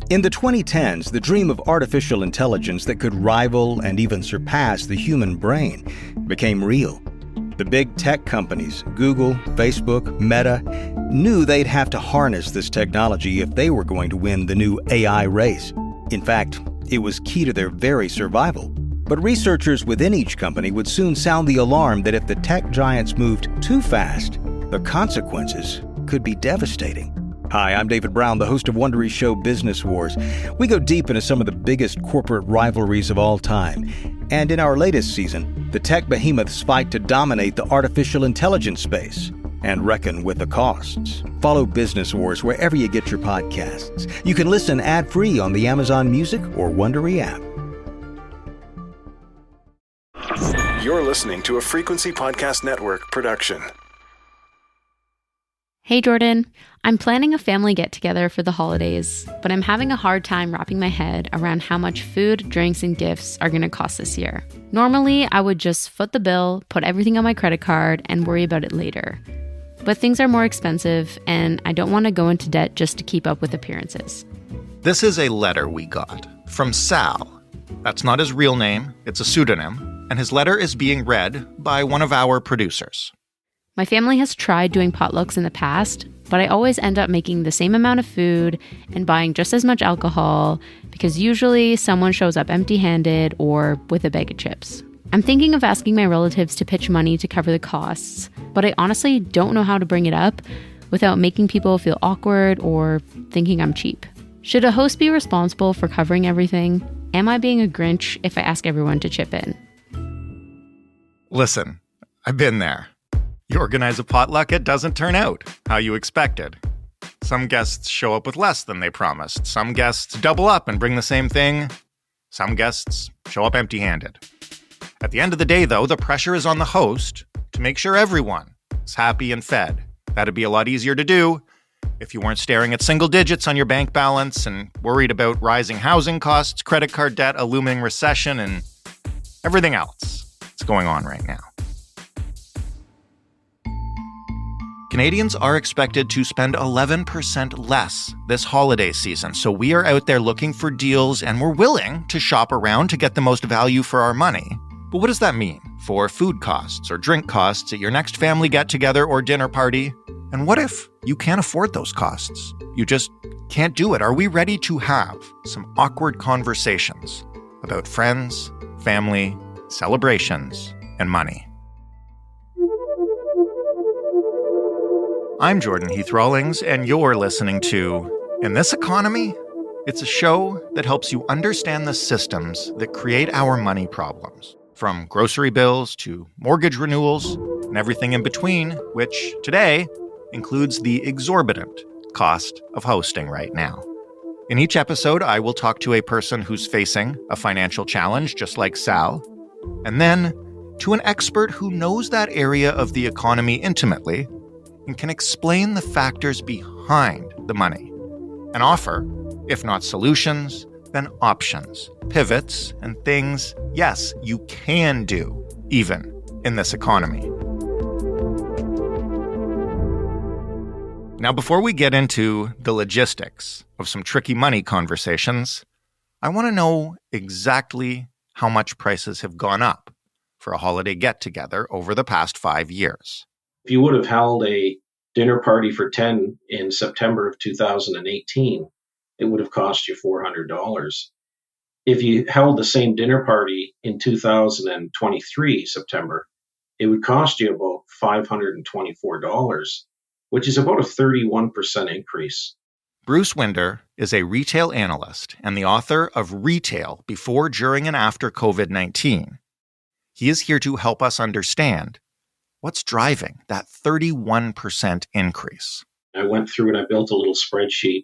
In the 2010s, the dream of artificial intelligence that could rival and even surpass the human brain became real. The big tech companies, Google, Facebook, Meta, knew they'd have to harness this technology if they were going to win the new AI race. In fact, it was key to their very survival. But researchers within each company would soon sound the alarm that if the tech giants moved too fast, the consequences could be devastating. Hi, I'm David Brown, the host of Wondery's show Business Wars. We go deep into some of the biggest corporate rivalries of all time. And in our latest season, the tech behemoths fight to dominate the artificial intelligence space and reckon with the costs. Follow Business Wars wherever you get your podcasts. You can listen ad-free on the Amazon Music or Wondery app. You're listening to a Frequency Podcast Network production. Hey Jordan, I'm planning a family get-together for the holidays, but I'm having a hard time wrapping my head around how much food, drinks, and gifts are going to cost this year. Normally, I would just foot the bill, put everything on my credit card, and worry about it later. But things are more expensive, and I don't want to go into debt just to keep up with appearances. This is a letter we got from Sal. That's not his real name, it's a pseudonym, and his letter is being read by one of our producers. My family has tried doing potlucks in the past, but I always end up making the same amount of food and buying just as much alcohol because usually someone shows up empty-handed or with a bag of chips. I'm thinking of asking my relatives to pitch money to cover the costs, but I honestly don't know how to bring it up without making people feel awkward or thinking I'm cheap. Should a host be responsible for covering everything? Am I being a Grinch if I ask everyone to chip in? Listen, I've been there. You organize a potluck, it doesn't turn out how you expected. Some guests show up with less than they promised. Some guests double up and bring the same thing. Some guests show up empty-handed. At the end of the day, though, the pressure is on the host to make sure everyone is happy and fed. That'd be a lot easier to do if you weren't staring at single digits on your bank balance and worried about rising housing costs, credit card debt, a looming recession, and everything else that's going on right now. Canadians are expected to spend 11% less this holiday season, so we are out there looking for deals and we're willing to shop around to get the most value for our money. But what does that mean for food costs or drink costs at your next family get-together or dinner party? And what if you can't afford those costs? You just can't do it. Are we ready to have some awkward conversations about friends, family, celebrations, and money? I'm Jordan Heath Rawlings, and you're listening to In This Economy? It's a show that helps you understand the systems that create our money problems, from grocery bills to mortgage renewals and everything in between, which today includes the exorbitant cost of hosting right now. In each episode, I will talk to a person who's facing a financial challenge, just like Sal, and then to an expert who knows that area of the economy intimately and can explain the factors behind the money and offer, if not solutions, then options, pivots, and things, yes, you can do, even in this economy. Now, before we get into the logistics of some tricky money conversations, I want to know exactly how much prices have gone up for a holiday get-together over the past 5 years. If you would have held a dinner party for 10 in September of 2018, it would have cost you $400. If you held the same dinner party in 2023, September, it would cost you about $524, which is about a 31% increase. Bruce Winder is a retail analyst and the author of Retail Before, During, and After COVID-19. He is here to help us understand what's driving that 31% increase. I went through and I built a little spreadsheet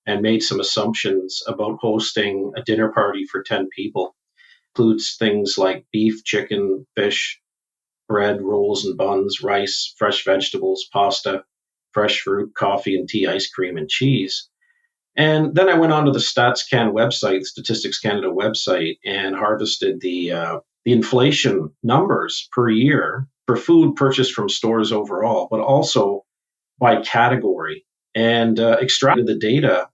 and made some assumptions about hosting a dinner party for 10 people. Includes things like beef, chicken, fish, bread, rolls and buns, rice, fresh vegetables, pasta, fresh fruit, coffee and tea, ice cream and cheese. And then I went onto the StatsCan website, Statistics Canada website, and harvested the inflation numbers per year for food purchased from stores overall, but also by category, and extracted the data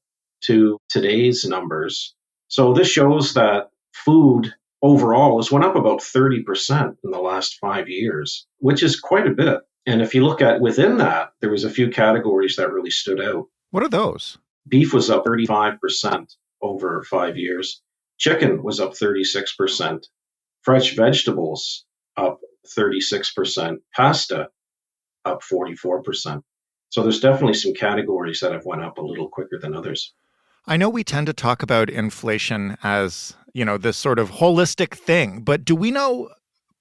to today's numbers. So this shows that food overall has went up about 30% in the last 5 years, which is quite a bit. And if you look at within that, there was a few categories that really stood out. What are those? Beef was up 35% over 5 years. Chicken was up 36%. Fresh vegetables up 36%. Pasta up 44%. So there's definitely some categories that have went up a little quicker than others. I know we tend to talk about inflation as, this sort of holistic thing, but do we know,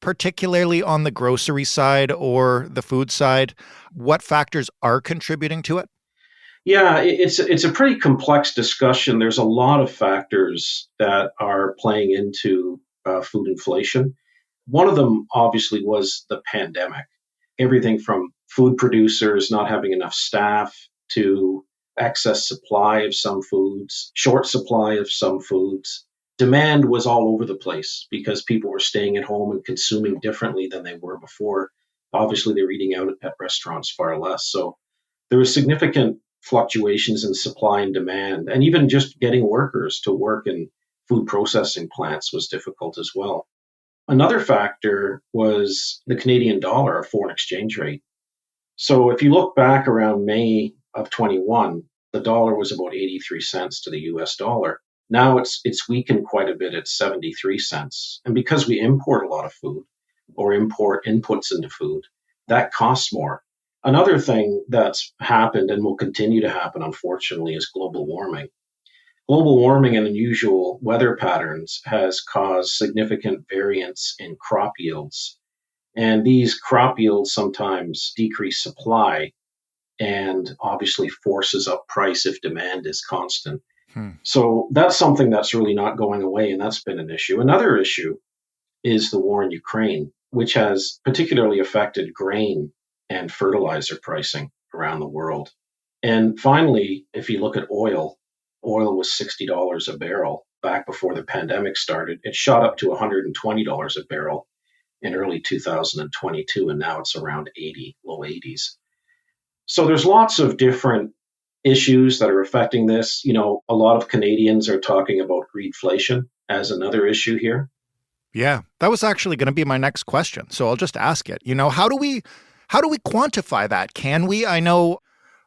particularly on the grocery side or the food side, what factors are contributing to it? Yeah, it's a pretty complex discussion. There's a lot of factors that are playing into food inflation. One of them, obviously, was the pandemic. Everything from food producers not having enough staff to excess supply of some foods, short supply of some foods. Demand was all over the place because people were staying at home and consuming differently than they were before. Obviously, they were eating out at restaurants far less. So there was significant fluctuations in supply and demand, and even just getting workers to work in food processing plants was difficult as well. Another factor was the Canadian dollar, our foreign exchange rate. So if you look back around May of 21, the dollar was about 83 cents to the US dollar. Now it's weakened quite a bit at 73 cents. And because we import a lot of food or import inputs into food, that costs more. Another thing that's happened and will continue to happen, unfortunately, is global warming. Global warming and unusual weather patterns has caused significant variance in crop yields. And these crop yields sometimes decrease supply and obviously forces up price if demand is constant. So that's something that's really not going away, and that's been an issue. Another issue is the war in Ukraine, which has particularly affected grain and fertilizer pricing around the world. And finally, if you look at oil was $60 a barrel back before the pandemic started. It shot up to $120 a barrel in early 2022, and now it's around 80, low 80s. So there's lots of different issues that are affecting this. A lot of Canadians are talking about greedflation as another issue here. Yeah, that was actually going to be my next question. So I'll just ask it. How do we quantify that? Can we? I know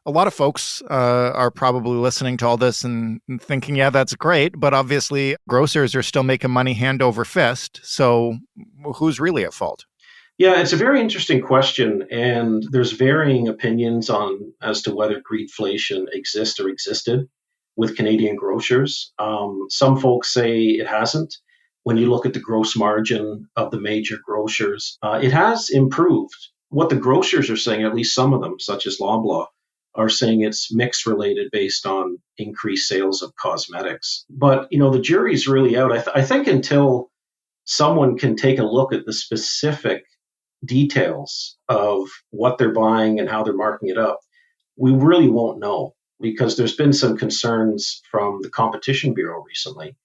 a lot of folks are probably listening to all this and thinking, yeah, that's great. But obviously, grocers are still making money hand over fist. So who's really at fault? Yeah, it's a very interesting question. And there's varying opinions as to whether greedflation exists or existed with Canadian grocers. Some folks say it hasn't. When you look at the gross margin of the major grocers, it has improved. What the grocers are saying, at least some of them, such as Loblaw, are saying it's mix related based on increased sales of cosmetics. But, the jury's really out. I think until someone can take a look at the specific details of what they're buying and how they're marking it up, we really won't know, because there's been some concerns from the Competition Bureau recently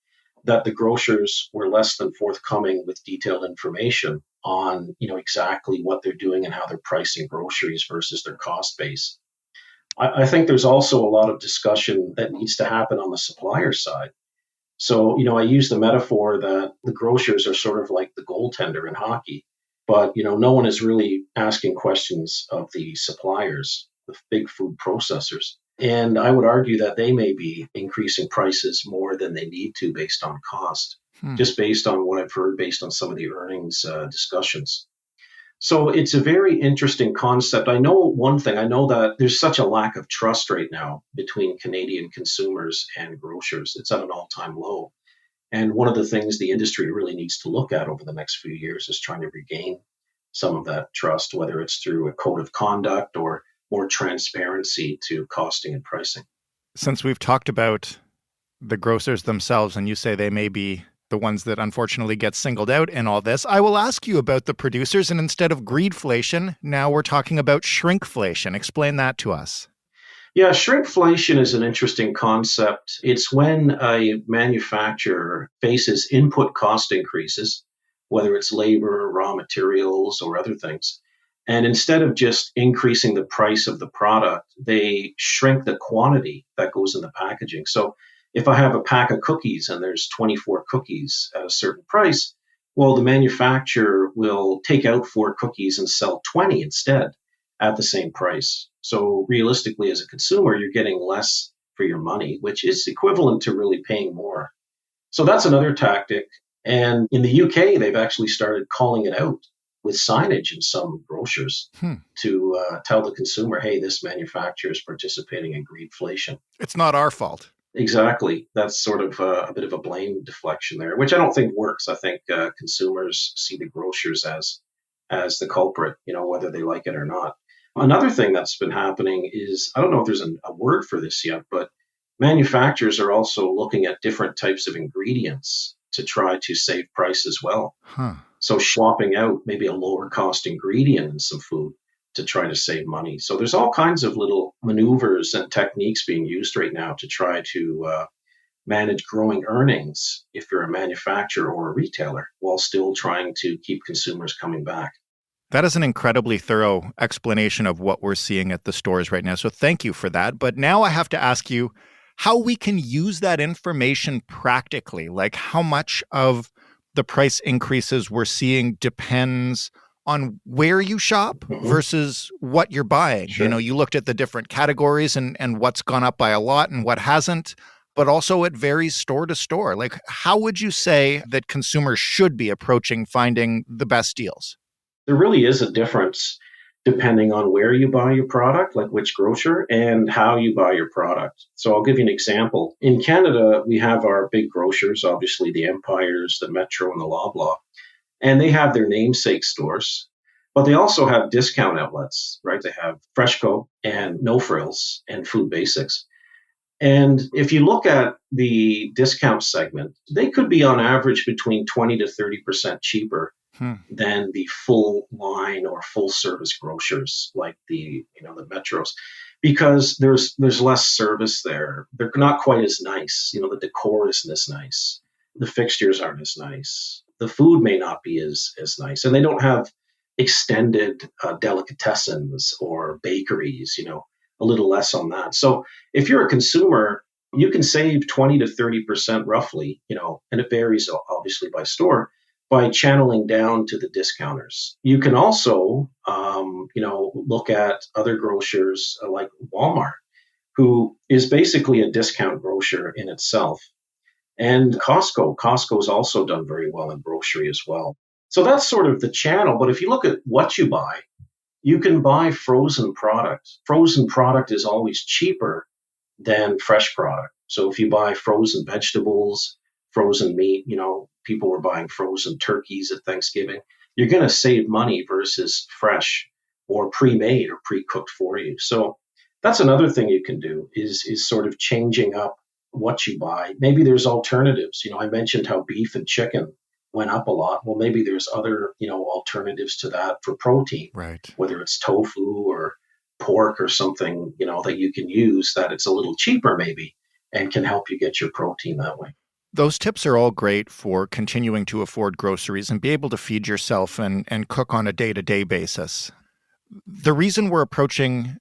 that the grocers were less than forthcoming with detailed information on, exactly what they're doing and how they're pricing groceries versus their cost base. I think there's also a lot of discussion that needs to happen on the supplier side. So, I use the metaphor that the grocers are sort of like the goaltender in hockey, but, no one is really asking questions of the suppliers, the big food processors. And I would argue that they may be increasing prices more than they need to based on cost, just based on what I've heard, based on some of the earnings discussions. So it's a very interesting concept. I know one thing. I know that there's such a lack of trust right now between Canadian consumers and grocers. It's at an all-time low. And one of the things the industry really needs to look at over the next few years is trying to regain some of that trust, whether it's through a code of conduct or more transparency to costing and pricing. Since we've talked about the grocers themselves, and you say they may be the ones that unfortunately get singled out in all this, I will ask you about the producers. And instead of greedflation, now we're talking about shrinkflation. Explain that to us. Yeah, shrinkflation is an interesting concept. It's when a manufacturer faces input cost increases, whether it's labor, raw materials, or other things, And instead of just increasing the price of the product, they shrink the quantity that goes in the packaging. So if I have a pack of cookies and there's 24 cookies at a certain price, well, the manufacturer will take out 4 cookies and sell 20 instead at the same price. So realistically, as a consumer, you're getting less for your money, which is equivalent to really paying more. So that's another tactic. And in the UK, they've actually started calling it out with signage in some grocers to tell the consumer, hey, this manufacturer is participating in greedflation. It's not our fault. Exactly. That's sort of a bit of a blame deflection there, which I don't think works. I think consumers see the grocers as the culprit, whether they like it or not. Another thing that's been happening is, I don't know if there's a word for this yet, but manufacturers are also looking at different types of ingredients to try to save price as well. So swapping out maybe a lower cost ingredient in some food to try to save money. So there's all kinds of little maneuvers and techniques being used right now to try to manage growing earnings if you're a manufacturer or a retailer, while still trying to keep consumers coming back. That is an incredibly thorough explanation of what we're seeing at the stores right now. So thank you for that. But now I have to ask you how we can use that information practically. Like, how much of the price increases we're seeing depends on where you shop versus what you're buying. Sure. You looked at the different categories and what's gone up by a lot and what hasn't, but also it varies store to store. Like, how would you say that consumers should be approaching finding the best deals? There really is a difference depending on where you buy your product, like which grocer, and how you buy your product. So I'll give you an example. In Canada, we have our big grocers, obviously the Empires, the Metro, and the Loblaw, and they have their namesake stores, but they also have discount outlets, right? They have Freshco and No Frills and Food Basics. And if you look at the discount segment, they could be on average between 20 to 30% cheaper than the full line or full service grocers like the Metros, because there's less service there. They're not quite as nice. The decor isn't as nice. The fixtures aren't as nice. The food may not be as nice, and they don't have extended delicatessens or bakeries, a little less on that. So if you're a consumer, you can save 20 to 30% roughly, and it varies obviously by store, by channeling down to the discounters. You can also, look at other grocers like Walmart, who is basically a discount grocer in itself. And Costco's also done very well in grocery as well. So that's sort of the channel. But if you look at what you buy, you can buy frozen product. Frozen product is always cheaper than fresh product. So if you buy frozen vegetables, frozen meat, people were buying frozen turkeys at Thanksgiving, you're going to save money versus fresh or pre-made or pre-cooked for you. So that's another thing you can do is sort of changing up what you buy. Maybe there's alternatives. I mentioned how beef and chicken went up a lot. Well, maybe there's other, alternatives to that for protein, right? Whether it's tofu or pork or something, that you can use that it's a little cheaper maybe and can help you get your protein that way. Those tips are all great for continuing to afford groceries and be able to feed yourself and cook on a day-to-day basis. The reason we're approaching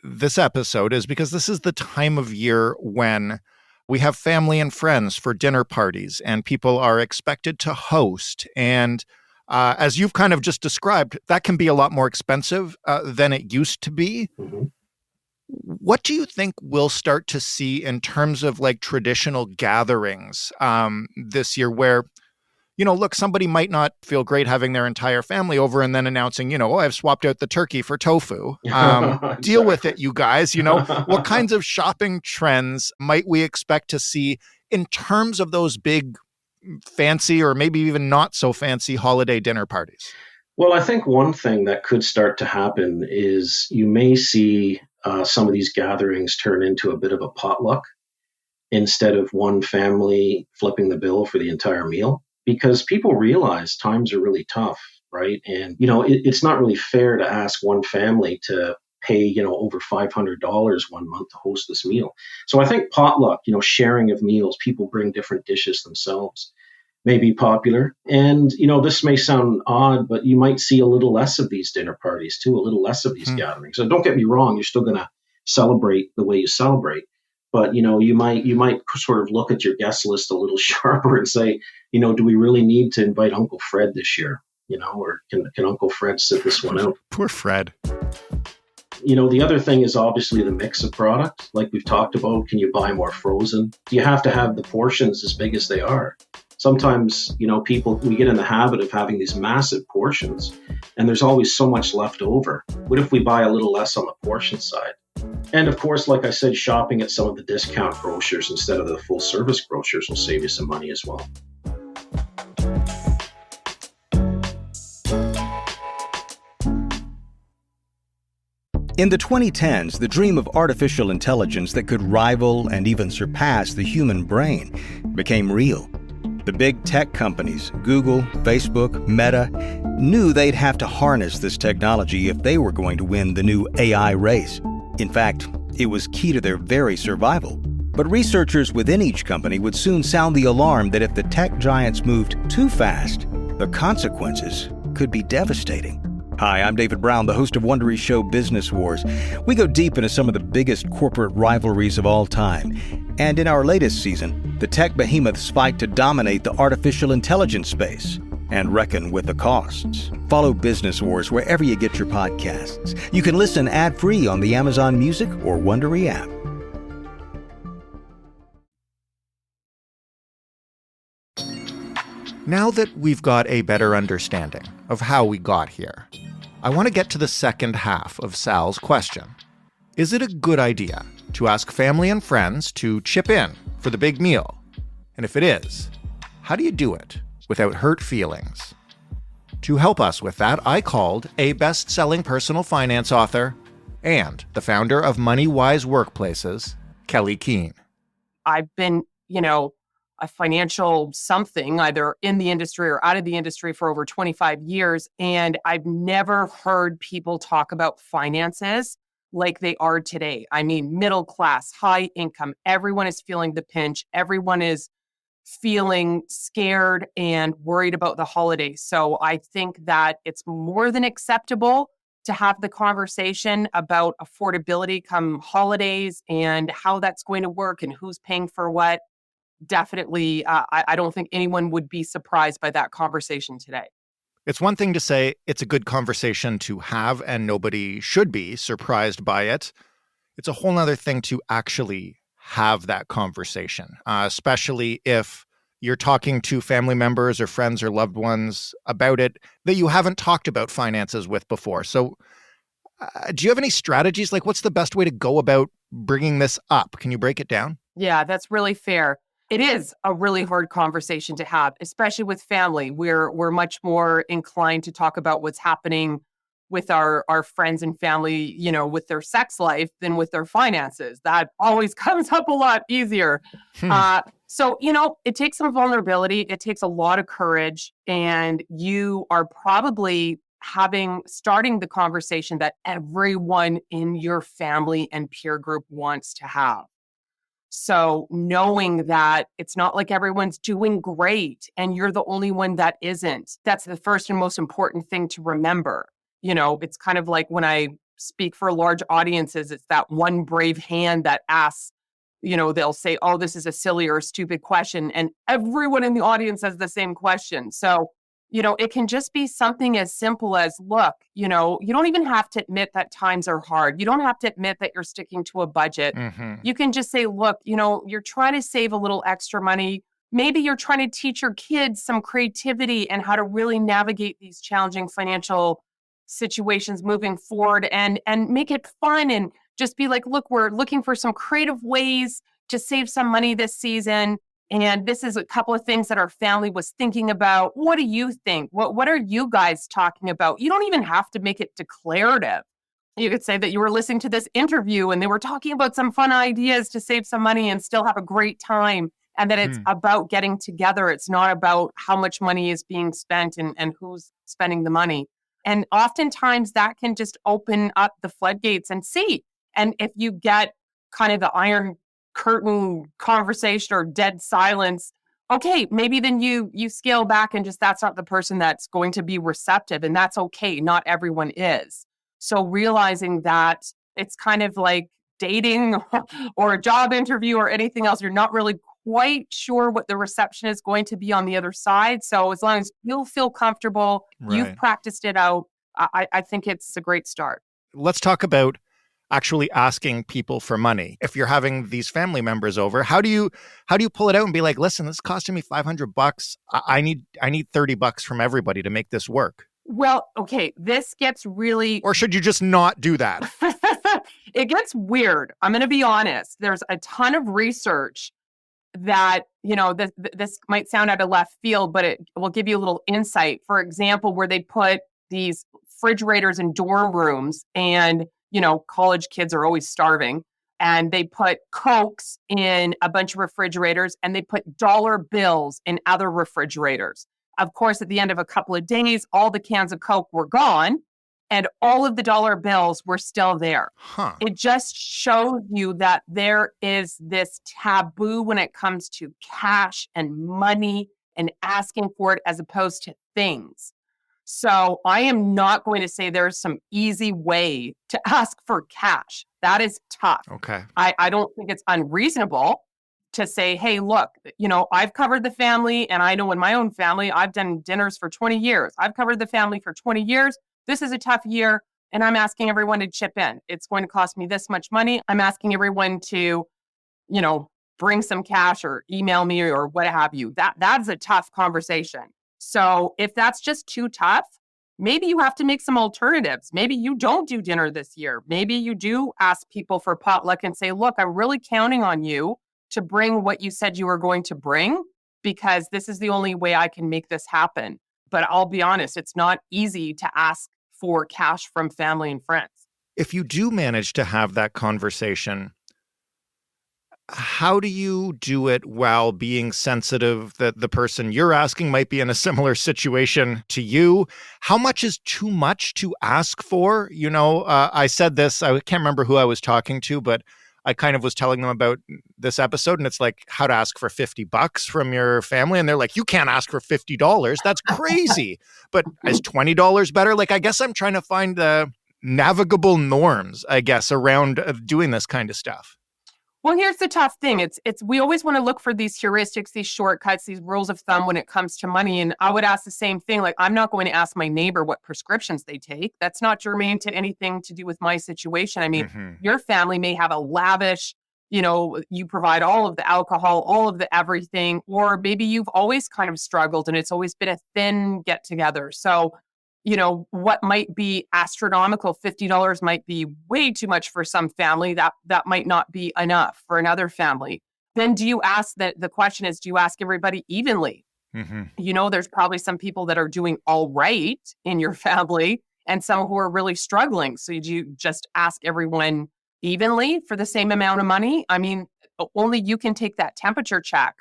this episode is because this is the time of year when we have family and friends for dinner parties and people are expected to host. And as you've kind of just described, that can be a lot more expensive than it used to be. Mm-hmm. What do you think we'll start to see in terms of like traditional gatherings this year where, look, somebody might not feel great having their entire family over and then announcing, I've swapped out the turkey for tofu. Exactly. Deal with it, you guys. What kinds of shopping trends might we expect to see in terms of those big, fancy or maybe even not so fancy holiday dinner parties? Well, I think one thing that could start to happen is you may see some of these gatherings turn into a bit of a potluck instead of one family flipping the bill for the entire meal, because people realize times are really tough, right? And, it's not really fair to ask one family to pay, over $500 one month to host this meal. So I think potluck, sharing of meals, people bring different dishes themselves. may be popular. And, this may sound odd, but you might see a little less of these dinner parties too, a little less of these gatherings. So don't get me wrong, you're still going to celebrate the way you celebrate. But, you might sort of look at your guest list a little sharper and say, do we really need to invite Uncle Fred this year? Or can Uncle Fred sit this one out? Poor Fred. The other thing is obviously the mix of product. Like we've talked about, can you buy more frozen? Do you have to have the portions as big as they are? Sometimes, people, we get in the habit of having these massive portions and there's always so much left over. What if we buy a little less on the portion side? And of course, like I said, shopping at some of the discount grocers instead of the full service grocers will save you some money as well. In the 2010s, the dream of artificial intelligence that could rival and even surpass the human brain became real. The big tech companies, Google, Facebook, Meta, knew they'd have to harness this technology if they were going to win the new AI race. In fact, it was key to their very survival. But researchers within each company would soon sound the alarm that if the tech giants moved too fast, the consequences could be devastating. Hi, I'm David Brown, the host of Wondery's show Business Wars. We go deep into some of the biggest corporate rivalries of all time. And in our latest season, the tech behemoths fight to dominate the artificial intelligence space and reckon with the costs. Follow Business Wars wherever you get your podcasts. You can listen ad-free on the Amazon Music or Wondery app. Now that we've got a better understanding of how we got here, I want to get to the second half of Sal's question. Is it a good idea to ask family and friends to chip in for the big meal? And if it is, how do you do it without hurt feelings? To help us with that, I called a best-selling personal finance author and the founder of Money Wise Workplaces, Kelley Keehn. I've been, a financial something, either in the industry or out of the industry for over 25 years. And I've never heard people talk about finances like they are today. I mean, middle class, high income, everyone is feeling the pinch. Everyone is feeling scared and worried about the holidays. So I think that it's more than acceptable to have the conversation about affordability come holidays and how that's going to work and who's paying for what. Definitely, I don't think anyone would be surprised by that conversation today. It's one thing to say it's a good conversation to have and nobody should be surprised by it. It's a whole other thing to actually have that conversation, especially if you're talking to family members or friends or loved ones about it that you haven't talked about finances with before. So do you have any strategies? Like, what's the best way to go about bringing this up? Can you break it down? Yeah, that's really fair. It is a really hard conversation to have, especially with family. We're much more inclined to talk about what's happening with our friends and family, with their sex life than with their finances. That always comes up a lot easier. So, it takes some vulnerability. It takes a lot of courage. And you are probably starting the conversation that everyone in your family and peer group wants to have. So knowing that it's not like everyone's doing great and you're the only one that isn't, that's the first and most important thing to remember. It's kind of like when I speak for large audiences, it's that one brave hand that asks, they'll say, oh, this is a silly or stupid question. And everyone in the audience has the same question. So, it can just be something as simple as, look, you don't even have to admit that times are hard. You don't have to admit that you're sticking to a budget. Mm-hmm. You can just say, look, you're trying to save a little extra money. Maybe you're trying to teach your kids some creativity and how to really navigate these challenging financial situations moving forward and make it fun and just be like, look, we're looking for some creative ways to save some money this season. And this is a couple of things that our family was thinking about. What do you think? What are you guys talking about? You don't even have to make it declarative. You could say that you were listening to this interview and they were talking about some fun ideas to save some money and still have a great time. And that it's about getting together. It's not about how much money is being spent and who's spending the money. And oftentimes that can just open up the floodgates and see. And if you get kind of the iron curtain conversation or dead silence okay, maybe then you scale back and just that's not the person that's going to be receptive, and that's okay. Not everyone is. So realizing that it's kind of like dating or a job interview or anything else, you're not really quite sure what the reception is going to be on the other side. So as long as you'll feel comfortable, you've Right. practiced it out, I think it's a great start. Let's talk about actually asking people for money. If you're having these family members over, how do you pull it out and be like, listen, this is costing me $500. I need $30 from everybody to make this work. Well, okay, this gets really Or should you just not do that? it gets weird. I'm going to be honest. There's a ton of research that, this might sound out of left field, but it will give you a little insight. For example, where they put these refrigerators in dorm rooms and, college kids are always starving. And they put Cokes in a bunch of refrigerators and they put dollar bills in other refrigerators. Of course, at the end of a couple of days, all the cans of Coke were gone and all of the dollar bills were still there. Huh. It just shows you that there is this taboo when it comes to cash and money and asking for it as opposed to things. So I am not going to say there's some easy way to ask for cash. That is tough. Okay. I don't think it's unreasonable to say, hey, look, I've covered the family, and I know in my own family, I've done dinners for 20 years. I've covered the family for 20 years. This is a tough year, and I'm asking everyone to chip in. It's going to cost me this much money. I'm asking everyone to, bring some cash or email me or what have you. That's a tough conversation. So if that's just too tough, maybe you have to make some alternatives. Maybe you don't do dinner this year. Maybe you do ask people for potluck and say, look, I'm really counting on you to bring what you said you were going to bring, because this is the only way I can make this happen. But I'll be honest, it's not easy to ask for cash from family and friends. If you do manage to have that conversation, how do you do it while being sensitive that the person you're asking might be in a similar situation to you? How much is too much to ask for? I said this, I can't remember who I was talking to, but I kind of was telling them about this episode, and it's like how to ask for $50 from your family. And they're like, you can't ask for $50. That's crazy. But is $20 better? Like, I guess I'm trying to find the navigable norms, I guess, around doing this kind of stuff. Well, here's the tough thing. It's we always want to look for these heuristics, these shortcuts, these rules of thumb when it comes to money. And I would ask the same thing. Like, I'm not going to ask my neighbor what prescriptions they take. That's not germane to anything to do with my situation. I mean, your family may have a lavish, you provide all of the alcohol, all of the everything, or maybe you've always kind of struggled and it's always been a thin get together. So, what might be astronomical, $50 might be way too much for some family. That might not be enough for another family. Then do you ask the question is, do you ask everybody evenly? There's probably some people that are doing all right in your family and some who are really struggling. So do you just ask everyone evenly for the same amount of money? I mean, only you can take that temperature check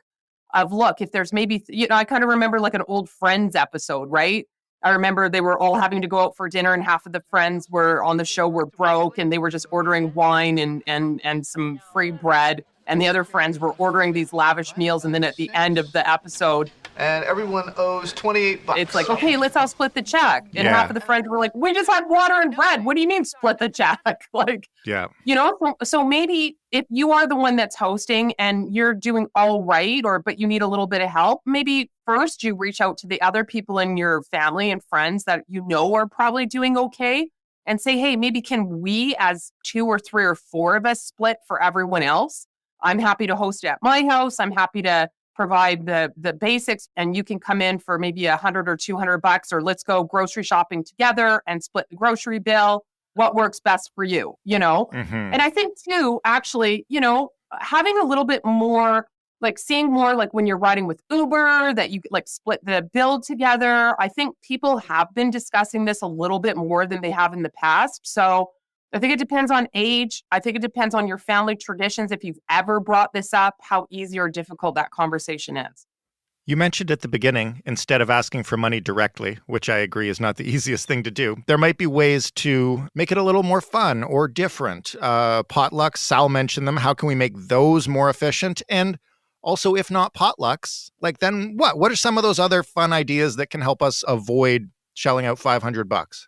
of, look, if there's maybe, I kind of remember like an old Friends episode, right? I remember they were all having to go out for dinner and half of the friends were on the show were broke and they were just ordering wine and some free bread. And the other friends were ordering these lavish meals. And then at the end of the episode, and everyone owes $28. It's like, okay, let's all split the check. And half of the friends were like, we just had water and bread. What do you mean split the check? So maybe if you are the one that's hosting and you're doing all right, but you need a little bit of help, maybe first you reach out to the other people in your family and friends that are probably doing okay and say, hey, maybe can we as 2 or 3 or 4 of us split for everyone else? I'm happy to host it at my house. I'm happy to provide the basics and you can come in for maybe $100 or $200, or let's go grocery shopping together and split the grocery bill. What works best for you, And I think too, actually, having a little bit more, like seeing more like when you're riding with Uber that you like split the bill together. I think people have been discussing this a little bit more than they have in the past. So I think it depends on age. I think it depends on your family traditions. If you've ever brought this up, how easy or difficult that conversation is. You mentioned at the beginning, instead of asking for money directly, which I agree is not the easiest thing to do, there might be ways to make it a little more fun or different. Potlucks, Sal mentioned them. How can we make those more efficient? And Also, if not potlucks, like then what? What are some of those other fun ideas that can help us avoid shelling out $500?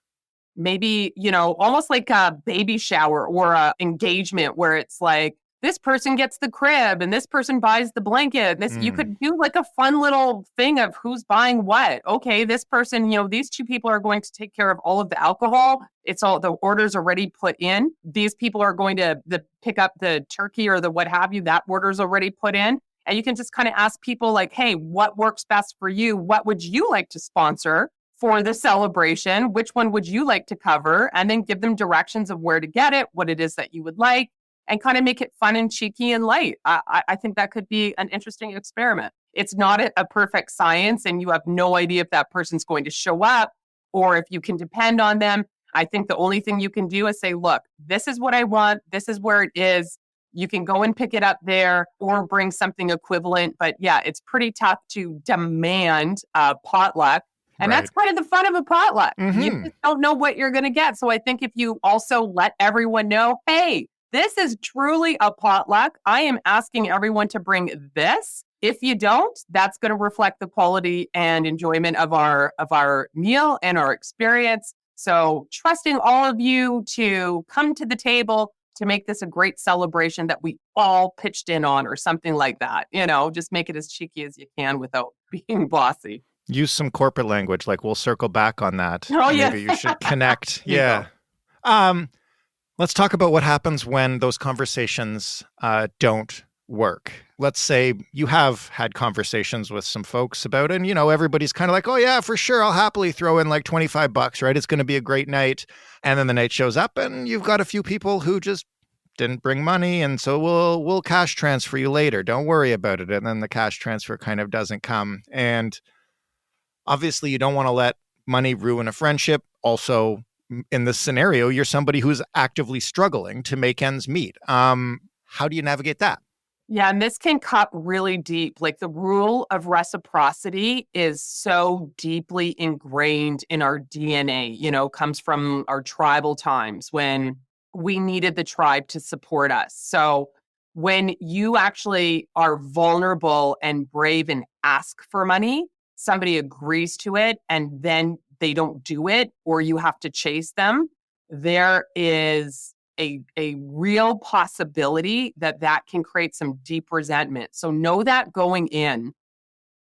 Maybe, almost like a baby shower or a engagement where it's like, this person gets the crib and this person buys the blanket. You could do like a fun little thing of who's buying what. Okay, this person, these two people are going to take care of all of the alcohol. It's all the orders already put in. These people are going to pick up the turkey or the what have you. That order's already put in. And you can just kind of ask people like, hey, what works best for you? What would you like to sponsor for the celebration? Which one would you like to cover? And then give them directions of where to get it, what it is that you would like, and kind of make it fun and cheeky and light. I think that could be an interesting experiment. It's not a perfect science, and you have no idea if that person's going to show up or if you can depend on them. I think the only thing you can do is say, look, this is what I want. This is where it is. You can go and pick it up there or bring something equivalent. But yeah, it's pretty tough to demand a potluck. And that's part of the fun of a potluck. Mm-hmm. You just don't know what you're going to get. So I think if you also let everyone know, hey, this is truly a potluck. I am asking everyone to bring this. If you don't, that's going to reflect the quality and enjoyment of our meal and our experience. So trusting all of you to come to the table to make this a great celebration that we all pitched in on or something like that. Just make it as cheeky as you can without being bossy. Use some corporate language, like we'll circle back on that. Oh, yeah. Maybe you should connect. Yeah. Let's talk about what happens when those conversations don't work. Let's say you have had conversations with some folks about it, and, everybody's kind of like, oh, yeah, for sure. I'll happily throw in like $25, right? It's going to be a great night. And then the night shows up and you've got a few people who just didn't bring money. And so we'll cash transfer you later. Don't worry about it. And then the cash transfer kind of doesn't come. And obviously you don't want to let money ruin a friendship. Also, in this scenario, you're somebody who's actively struggling to make ends meet. How do you navigate that? Yeah, and this can cut really deep. Like the rule of reciprocity is so deeply ingrained in our DNA, comes from our tribal times when we needed the tribe to support us. So when you actually are vulnerable and brave and ask for money, somebody agrees to it and then they don't do it, or you have to chase them, there is a real possibility that can create some deep resentment. So know that going in.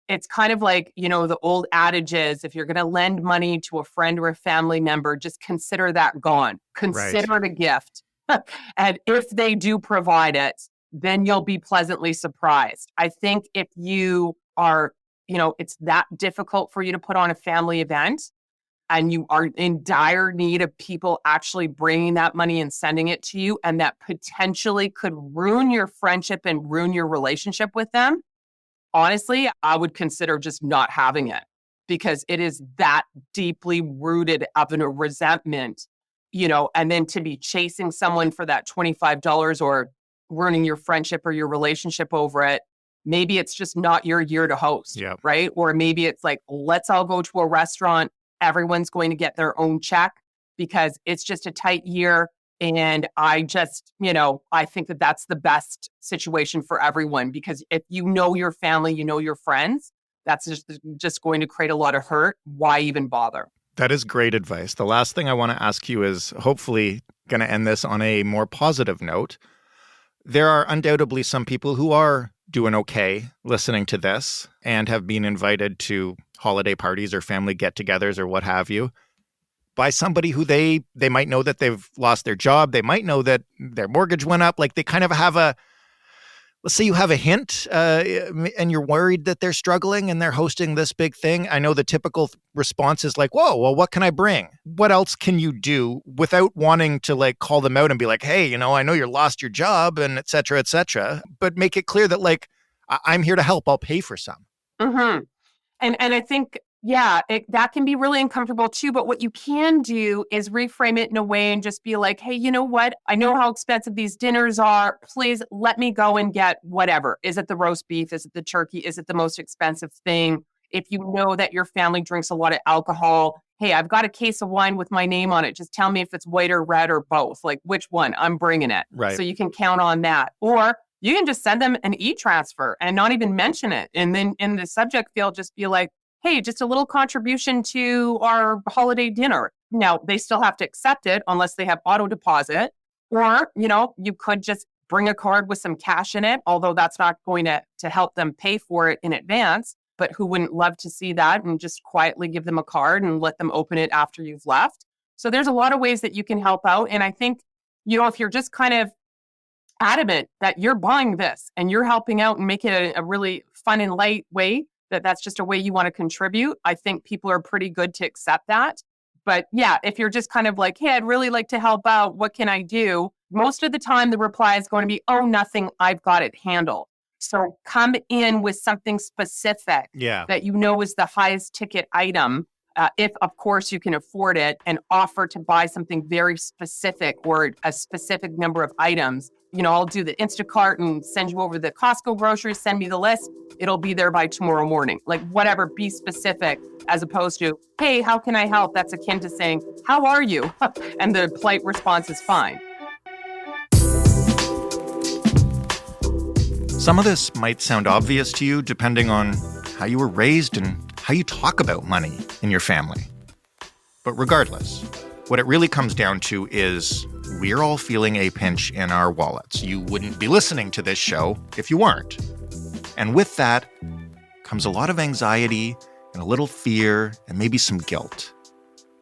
It's kind of like, the old adage is, if you're going to lend money to a friend or a family member, just consider that gone. Consider it a gift. And if they do provide it, then you'll be pleasantly surprised. I think if you are, it's that difficult for you to put on a family event, and you are in dire need of people actually bringing that money and sending it to you, and that potentially could ruin your friendship and ruin your relationship with them, honestly, I would consider just not having it, because it is that deeply rooted of a resentment, and then to be chasing someone for that $25 or ruining your friendship or your relationship over it. Maybe it's just not your year to host, right? Or maybe it's like, let's all go to a restaurant. Everyone's going to get their own check because it's just a tight year. And I just, I think that that's the best situation for everyone, because if you know your family, you know your friends, that's just going to create a lot of hurt. Why even bother? That is great advice. The last thing I want to ask you is hopefully going to end this on a more positive note. There are undoubtedly some people who are doing okay listening to this and have been invited to holiday parties or family get-togethers or what have you by somebody who they might know that they've lost their job. They might know that their mortgage went up. Like they kind of have let's say you have a hint and you're worried that they're struggling and they're hosting this big thing. I know the typical response is like, whoa, well, what can I bring? What else can you do without wanting to like call them out and be like, hey, I know you lost your job and et cetera, but make it clear that like, I'm here to help. I'll pay for some. Mm-hmm. And I think, that can be really uncomfortable too. But what you can do is reframe it in a way and just be like, hey, you know what? I know how expensive these dinners are. Please let me go and get whatever. Is it the roast beef? Is it the turkey? Is it the most expensive thing? If you know that your family drinks a lot of alcohol, hey, I've got a case of wine with my name on it. Just tell me if it's white or red or both. Like which one? I'm bringing it. Right. So you can count on that. Or you can just send them an e-transfer and not even mention it. And then in the subject field, just be like, hey, just a little contribution to our holiday dinner. Now, they still have to accept it unless they have auto deposit. Or, you could just bring a card with some cash in it, although that's not going to help them pay for it in advance. But who wouldn't love to see that and just quietly give them a card and let them open it after you've left? So there's a lot of ways that you can help out. And I think, if you're just kind of adamant that you're buying this and you're helping out and make it a really fun and light way, that's just a way you want to contribute, I think people are pretty good to accept that. But yeah, if you're just kind of like, hey, I'd really like to help out, what can I do? Most of the time, the reply is going to be, oh, nothing, I've got it handled. So come in with something specific that is the highest ticket item, if, of course, you can afford it, and offer to buy something very specific or a specific number of items. I'll do the Instacart and send you over the Costco groceries, send me the list. It'll be there by tomorrow morning. Like whatever, be specific, as opposed to, hey, how can I help? That's akin to saying, how are you? And the polite response is fine. Some of this might sound obvious to you depending on how you were raised and how you talk about money in your family. But regardless, what it really comes down to is we're all feeling a pinch in our wallets. You wouldn't be listening to this show if you weren't. And with that comes a lot of anxiety and a little fear and maybe some guilt.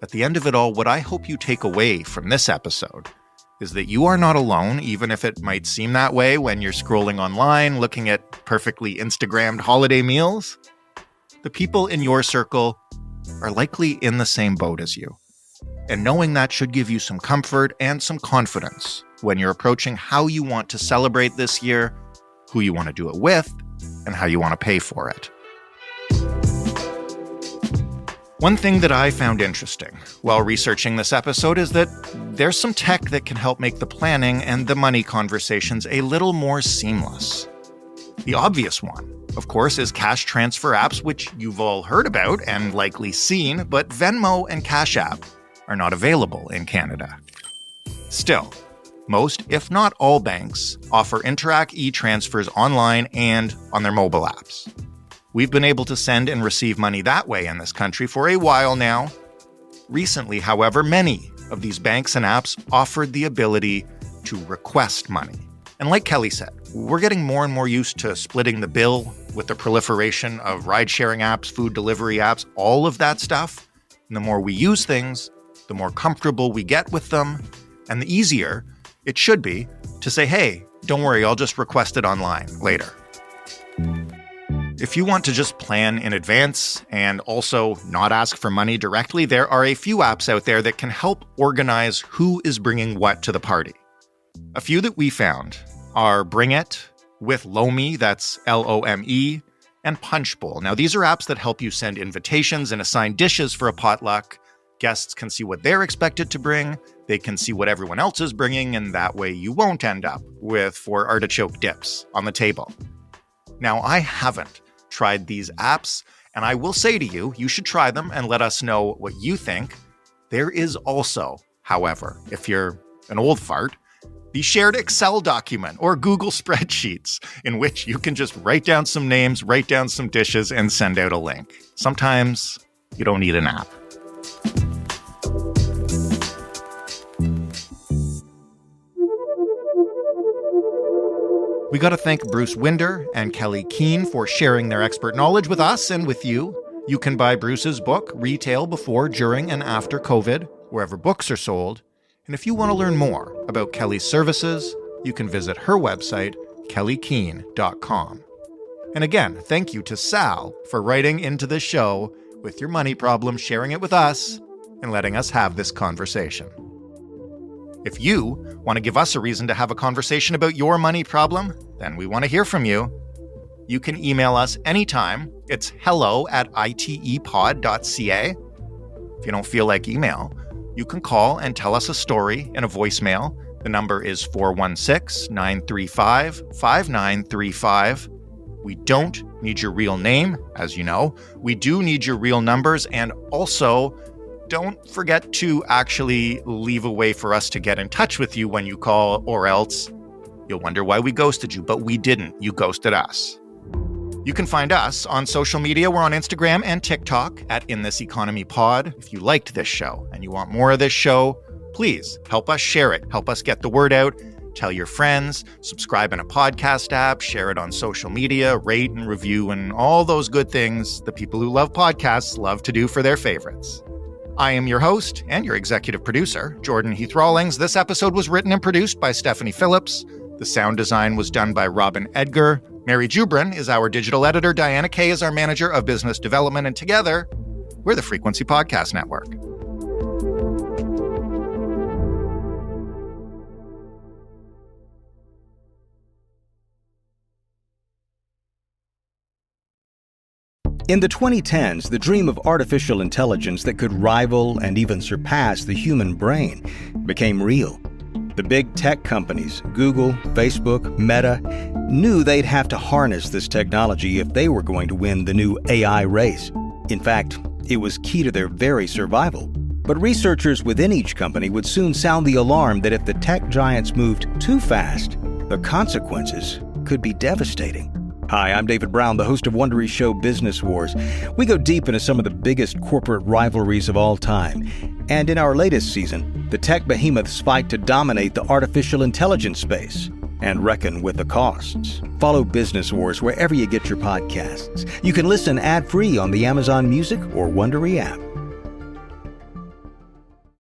At the end of it all, what I hope you take away from this episode is that you are not alone, even if it might seem that way when you're scrolling online, looking at perfectly Instagrammed holiday meals. The people in your circle are likely in the same boat as you. And knowing that should give you some comfort and some confidence when you're approaching how you want to celebrate this year, who you want to do it with, and how you want to pay for it. One thing that I found interesting while researching this episode is that there's some tech that can help make the planning and the money conversations a little more seamless. The obvious one, of course, is cash transfer apps, which you've all heard about and likely seen, but Venmo and Cash App are not available in Canada. Still, most, if not all banks, offer Interac e-transfers online and on their mobile apps. We've been able to send and receive money that way in this country for a while now. Recently, however, many of these banks and apps offered the ability to request money. And like Kelley said, we're getting more and more used to splitting the bill with the proliferation of ride-sharing apps, food delivery apps, all of that stuff. And the more we use things, the more comfortable we get with them, and the easier it should be to say, hey, don't worry, I'll just request it online later. If you want to just plan in advance and also not ask for money directly, there are a few apps out there that can help organize who is bringing what to the party. A few that we found are Bring It, with Lomi, that's L-O-M-E, and Punchbowl. Now, these are apps that help you send invitations and assign dishes for a potluck. Guests can see what they're expected to bring, they can see what everyone else is bringing, and that way you won't end up with 4 artichoke dips on the table. Now, I haven't tried these apps, and I will say to you, you should try them and let us know what you think. There is also, however, if you're an old fart, the shared Excel document or Google spreadsheets in which you can just write down some names, write down some dishes, and send out a link. Sometimes you don't need an app. We got to thank Bruce Winder and Kelley Keehn for sharing their expert knowledge with us and with you. You can buy Bruce's book, Retail Before, During, and After COVID, wherever books are sold. And if you want to learn more about Kelley's services, you can visit her website, kelleykeehn.com. And again, thank you to Sal for writing into this show with your money problem, sharing it with us, and letting us have this conversation. If you want to give us a reason to have a conversation about your money problem, then we want to hear from you. You can email us anytime. It's hello@itepod.ca. If you don't feel like email, you can call and tell us a story in a voicemail. The number is 416-935-5935. We don't need your real name, as you know. We do need your real numbers, and also don't forget to actually leave a way for us to get in touch with you when you call, or else You'll wonder why we ghosted you, but we didn't. You ghosted us. You can find us on social media. We're on Instagram and TikTok at In This Economy Pod. If you liked this show and you want more of this show, please help us share it. Help us get the word out. Tell your friends, subscribe in a podcast app, share it on social media, rate and review, and all those good things the people who love podcasts love to do for their favorites. I am your host and your executive producer, Jordan Heath Rawlings. This episode was written and produced by Stephanie Phillips. The sound design was done by Robin Edgar. Mary Jubrin is our digital editor. Diana Kay is our manager of business development. And together, we're the Frequency Podcast Network. In the 2010s, the dream of artificial intelligence that could rival and even surpass the human brain became real. The big tech companies, Google, Facebook, Meta, knew they'd have to harness this technology if they were going to win the new AI race. In fact, it was key to their very survival. But researchers within each company would soon sound the alarm that if the tech giants moved too fast, the consequences could be devastating. Hi, I'm David Brown, the host of Wondery's show Business Wars. We go deep into some of the biggest corporate rivalries of all time. And in our latest season, the tech behemoths fight to dominate the artificial intelligence space and reckon with the costs. Follow Business Wars wherever you get your podcasts. You can listen ad-free on the Amazon Music or Wondery app.